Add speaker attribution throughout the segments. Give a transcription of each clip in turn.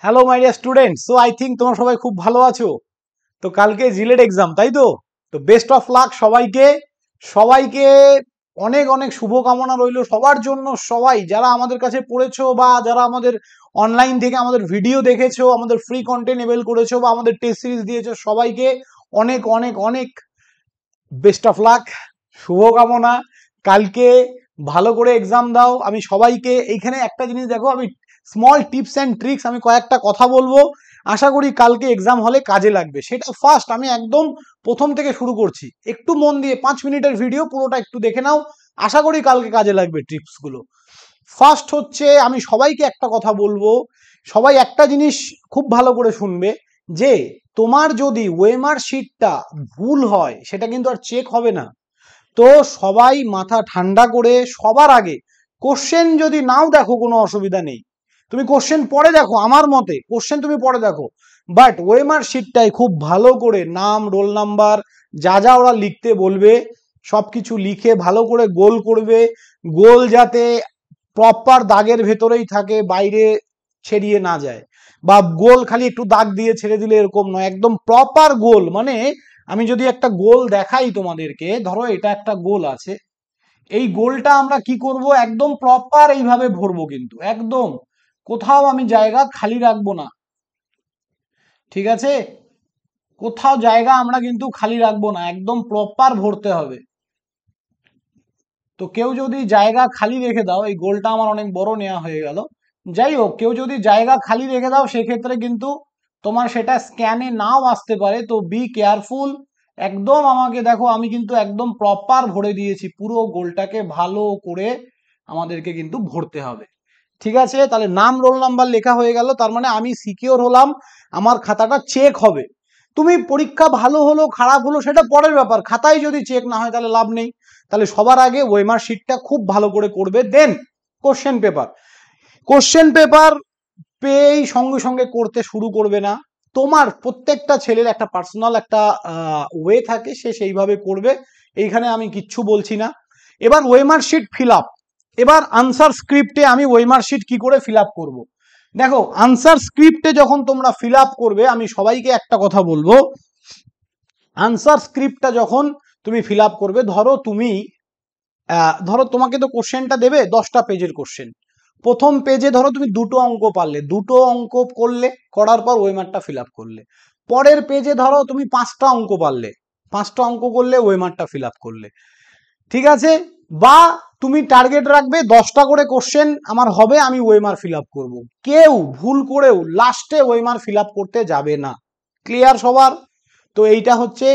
Speaker 1: Hello my dear students, so I think তোমরা সবাই খুব ভালো আছো। তো কালকে জিলেট এক্সাম, তাই তো? তো বেস্ট অফ লাক সবাইকে। সবাইকে অনেক অনেক শুভকামনা রইল সবার জন্য। সবাই যারা আমাদের কাছে পড়েছো বা যারা আমাদের অনলাইন থেকে আমাদের ভিডিও দেখেছো, আমাদের ফ্রি কন্টেন্ট এভেল করেছো বা আমাদের টেস্ট সিরিজ দিয়েছো, সবাইকে অনেক অনেক অনেক বেস্ট অফ লাক, শুভকামনা। কালকে ভালো করে এক্সাম দাও। আমি সবাইকে এইখানে একটা জিনিস দেখো, আমি স্মল টিপস অ্যান্ড ট্রিক্স আমি কয়েকটা কথা বলবো, আশা করি কালকে এক্সাম হলে কাজে লাগবে। সেটা ফার্স্ট আমি একদম প্রথম থেকে শুরু করছি, একটু মন দিয়ে 5 মিনিটের ভিডিও পুরোটা একটু দেখে নাও, আশা করি কালকে কাজে লাগবে টিপসগুলো। ফার্স্ট হচ্ছে, আমি সবাইকে একটা কথা বলবো, সবাই একটা জিনিস খুব ভালো করে শুনবে, যে তোমার যদি ওয়েমার শিটটা ভুল হয় সেটা কিন্তু আর চেক হবে না। তো সবাই মাথা ঠান্ডা করে সবার আগে কোশ্চেন যদি নাও দেখো কোনো অসুবিধা নেই, তুমি কোশ্চেন পড়ে দেখো, আমার মতে কোশ্চেন তুমি পড়ে দেখো, বাট ওয়েমার শিটটাই খুব ভালো করে নাম, রোল নাম্বার, যা যা ওরা লিখতে বলবে সবকিছু লিখে ভালো করে গোল করবে। গোল যাতে প্রপার দাগের ভেতরেই থাকে, বাইরে ছেড়িয়ে না যায়, বা গোল খালি একটু দাগ দিয়ে ছেড়ে দিলে এরকম নয়, একদম প্রপার গোল। মানে আমি যদি একটা গোল দেখাই তোমাদেরকে, ধরো এটা একটা গোল আছে, এই গোলটা আমরা কি করব, একদম প্রপার এইভাবে ভরবো, কিন্তু একদম কোথাও আমি জায়গা খালি রাখবো না, ঠিক আছে? কোথাও জায়গা আমরা কিন্তু খালি রাখবো না, একদম প্রপার ভরতে হবে। তো কেউ যদি জায়গা খালি রেখে দাও, এই গোলটা আমার অনেক বড় নেওয়া হয়ে গেল, যাই হোক, কেউ যদি জায়গা খালি রেখে দাও সেক্ষেত্রে কিন্তু তোমার সেটা স্ক্যানে নাও আসতে পারে। তো বি কেয়ারফুল। একদম আমাকে দেখো, আমি কিন্তু একদম প্রপার ভরে দিয়েছি, পুরো গোলটাকে ভালো করে আমাদেরকে কিন্তু ভরতে হবে, ঠিক আছে? তাহলে নাম, রোল নাম্বার লেখা হয়ে গেল, তার মানে আমি সিকিওর হলাম, আমার খাতাটা চেক হবে। তুমি পরীক্ষা ভালো হলো খারাপ হলো সেটা পরের ব্যাপার, খাতায় যদি চেক না হয় তাহলে লাভ নেই। তাহলে সবার আগে ওয়েমার শিটটা খুব ভালো করে করবে, then question paper. Question paper পেয়েই সঙ্গে সঙ্গে করতে শুরু করবে না, তোমার প্রত্যেকটা ছেলের একটা পার্সোনাল একটা ওয়ে থাকে, সে সেইভাবে করবে, এইখানে আমি কিচ্ছু বলছি না। এবার ওয়েমার শিট ফিল আপ। এবার আনসার স্ক্রিপ্টে আমি ওয়েমার শিট কি করে ফিল আপ করবো, দেখো আনসার স্ক্রিপ্টে যখন তোমরা ফিল আপ করবে, আমি সবাইকে একটা কথা বলবো, আনসার স্ক্রিপ্টটা যখন তুমি ফিল আপ করবে, ধরো তোমাকে তো কোশ্চেনটা দেবে 10টা পেজের কোশ্চেন, প্রথম পেজে ধরো তুমি দুটো অঙ্ক পারলে, দুটো অঙ্ক করলে, করার পর ওয়েমারটা ফিল আপ করলে, পরের পেজে ধরো তুমি 5টা অঙ্ক পারলে, 5টা অঙ্ক করলে, ওয়েমারটা ফিল আপ করলে, ঠিক আছে? বা তুমি টার্গেট রাখবে 10টা করে কোশ্চেন আমার হবে, আমি ওয়েমার ফিল আপ করবো। কেউ ভুল করেও লাস্টে ওয়েমার ফিল আপ করতে যাবে না, ক্লিয়ার সবার? তো এইটা হচ্ছে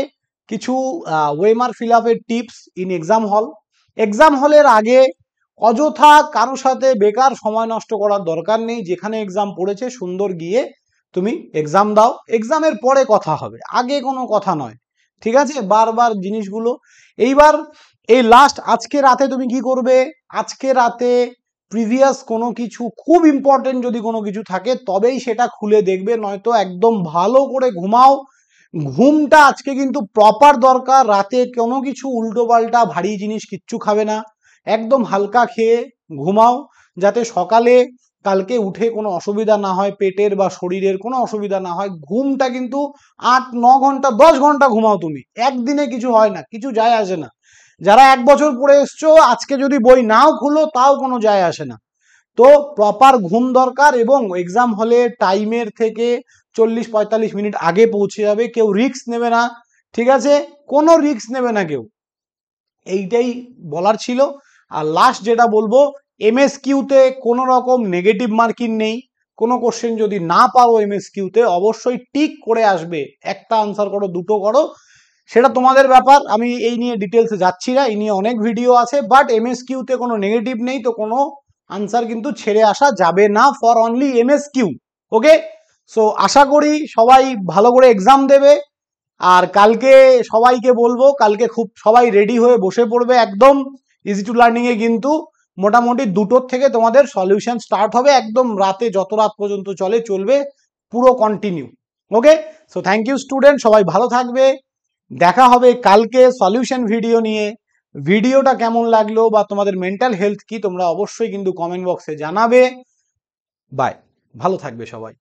Speaker 1: কিছু ওয়েমার ফিল আপের টিপস ইন এক্সাম হল। এক্সাম হলের আগে অযথা কারোর সাথে বেকার সময় নষ্ট করার দরকার নেই, যেখানে এক্সাম পড়েছে সুন্দর গিয়ে তুমি এক্সাম দাও, এক্সামের পরে কথা হবে, আগে কোনো কথা নয়, ঠিক আছে? বারবার জিনিসগুলো। এইবার এই লাস্ট আজকে রাতে তুমি কি করবে, আজকে রাতে প্রিভিয়াস কোনো কিছু খুব ইম্পর্টেন্ট যদি কোনো কিছু থাকে তবেই সেটা খুলে দেখবে, নয়তো একদম ভালো করে ঘুমাও। ঘুমটা আজকে কিন্তু প্রপার দরকার, রাতে কোনো কিছু উল্টো পাল্টা ভারী জিনিস কিচ্ছু খাবে না, একদম হালকা খেয়ে ঘুমাও, যাতে সকালে কালকে উঠে কোনো অসুবিধা না হয়, পেটের বা শরীরের কোনো অসুবিধা না হয়। ঘুমটা কিন্তু 8-9 ঘন্টা 10 ঘন্টা ঘুমাও তুমি, একদিনে কিছু হয় না, কিছু যায় আসে না। যারা 1 বছর পড়ে এসছো, আজকে যদি বই নাও খুলো তাও কোনো যায় আসে না। তো প্রপার ঘুম দরকার, এবং এক্সাম হলে টাইমের থেকে 40-45 মিনিট আগে পৌঁছে যাবে, কেউ রিস্ক নেবে না, ঠিক আছে? কোনো রিস্ক নেবে না কেউ, এইটাই বলার ছিল। আর লাস্ট যেটা বলবো, এমএসকিউতে কোনো রকম নেগেটিভ মার্কিং নেই, কোনো কোশ্চেন যদি না পারো এমএসকিউতে অবশ্যই টিক করে আসবে, একটা আনসার করো, দুটো করো, সেটা তোমাদের ব্যাপার, আমি এই নিয়ে ডিটেলসে যাচ্ছি না, এই নিয়ে অনেক ভিডিও আছে। বাট এমএসকিউতে কোনো নেগেটিভ নেই, তো কোনো আনসার কিন্তু ছেড়ে আসা যাবে না, ফর অনলি এমএসকিউ। ওকে, সো আশা করি সবাই ভালো করে এক্সাম দেবে। আর কালকে সবাইকে বলবো, কালকে খুব সবাই রেডি হয়ে বসে পড়বে, একদম ইজি টু লার্নিং এ কিন্তু মোটামুটি 2টোর থেকে তোমাদের সলিউশন স্টার্ট হবে, একদম রাতে যত রাত পর্যন্ত চলবে, পুরো continue. Okay, so thank you student, সবাই ভালো থাকবে, দেখা হবে কালকে সলিউশন ভিডিও নিয়ে। ভিডিওটা কেমন লাগলো বা তোমাদের মেন্টাল হেলথ কি, তোমরা অবশ্যই কিন্তু কমেন্ট বক্সে জানাবে। বাই, ভালো থাকবে সবাই।